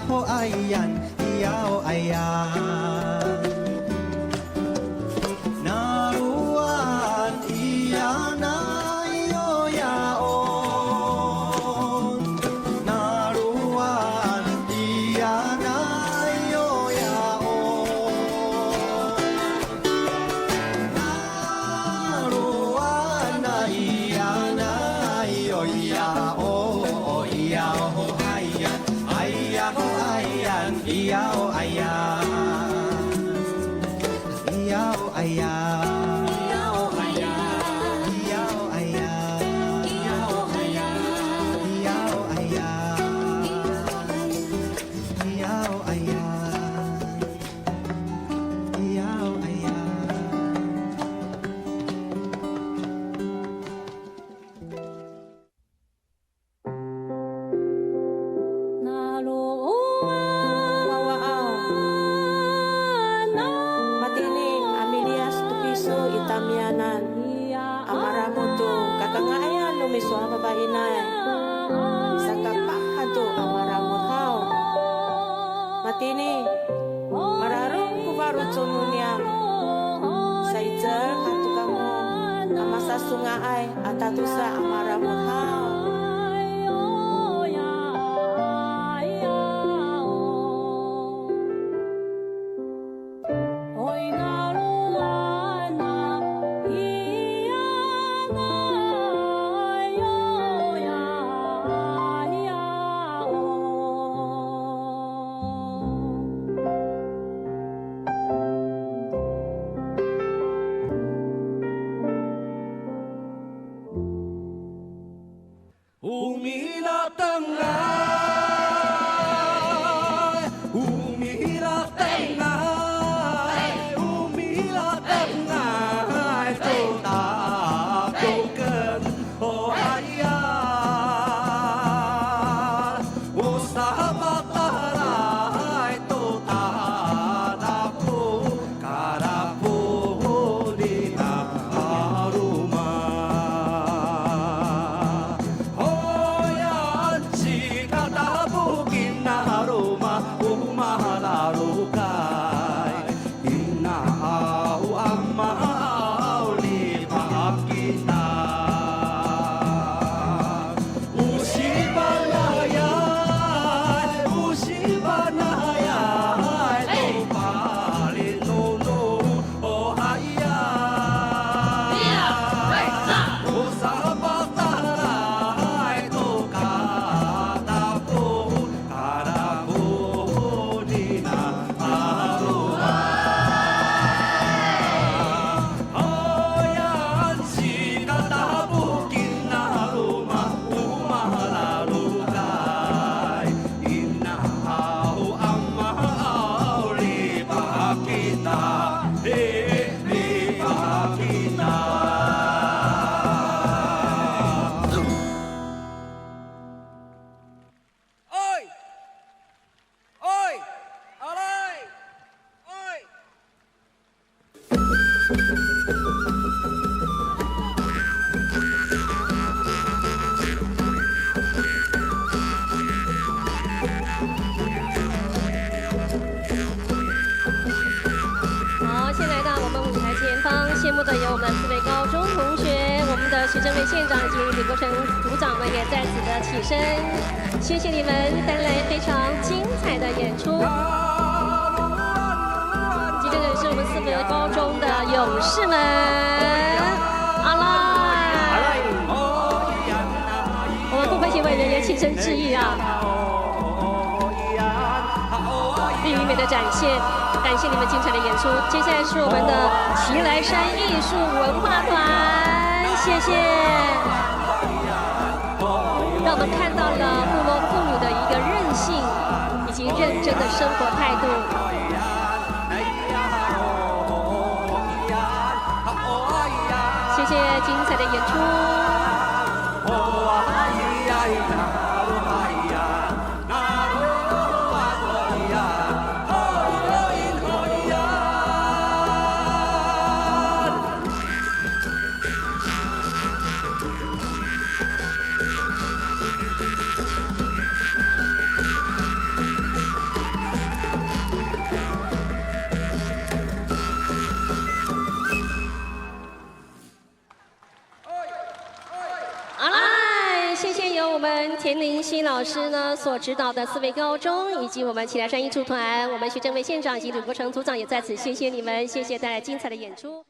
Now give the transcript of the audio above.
ho ayan, iya ho ayan. Naruan iya na iyo yaon. Naruan iya na iyo yaon. Naruan na iya na iyo yaon. Iya ho ayan, iya ho ayan, iya ho ayan. Iya ho ayan. Matining Amelias Tupiso Itamianan Amaramuto Kakangayan Lumiso Babainay Sakapahado Amaramuthaw Matining Mararong Kubarutsununya Saitzer Hatukamo Amasa Sungaay Atatusa Amaramuthaw Umila tengah, umila tengah, umila tengah, tak token oh ayah, usaha matarai to tadapu karapu di rumah.谢幕的有我们4位高中同学，我们的徐正伟县长以及李国成组长们也在此的起身，谢谢你们带来非常精彩的演出。今天也是我们4位高中的勇士们，阿赖，我们部分协委员也起身致意啊，力与美的展现。感谢你们精彩的演出，接下来是我们的齐来山艺术文化团，谢谢，让我们看到了部落妇女的一个韧性以及认真的生活态度。谢谢精彩的演出。我们田林希老师呢所指导的4位高中，以及我们祁来山艺术团，我们徐正伟县长以及吕国成组长也在此谢谢你们，谢谢带来精彩的演出。